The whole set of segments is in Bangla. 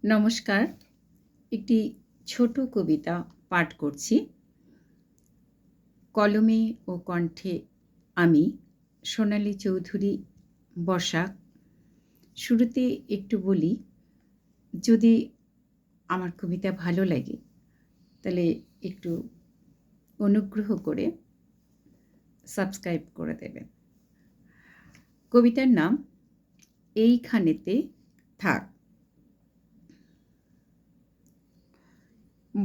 নমস্কার। একটি ছোট কবিতা পাঠ করছি। কলমে ও কণ্ঠে আমি সোনালী চৌধুরী বসাক। শুরুতে একটু বলি, যদি আমার কবিতা ভালো লাগে তাহলে একটু অনুগ্রহ করে সাবস্ক্রাইব করে দেবেন। কবিতার নাম এইখানেতে থাক।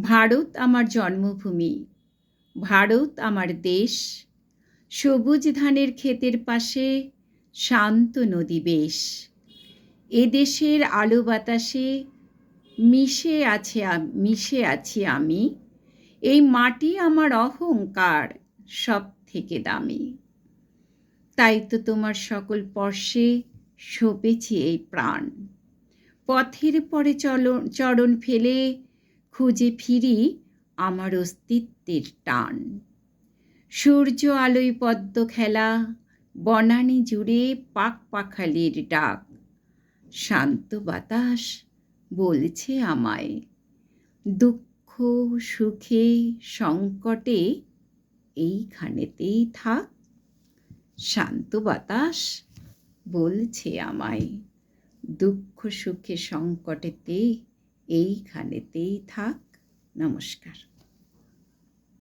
ভারত আমার জন্মভূমি, ভারত আমার দেশ। সবুজ ধানের ক্ষেতের পাশে শান্ত নদী বেশ। এ দেশের আলো বাতাসে মিশে আছি আমি। এই মাটি আমার অহংকার, সব থেকে দামি। তাই তো তোমার সকল স্পর্শে সপেছি এই প্রাণ। পথের পরে চরণ ফেলে খুঁজে ফিরি আমার অস্তিত্বের টান। সূর্য আলোয় পদ্ম খেলা, বনানী জুড়ে পাখ পাখালির ডাক। শান্ত বাতাস বলছে আমায়, দুঃখ সুখে সংকটে এইখানেতেই থাক। শান্ত বাতাস বলছে আমায়, দুঃখ সুখে সংকটেতে এইখানেতেই থাক। নমস্কার।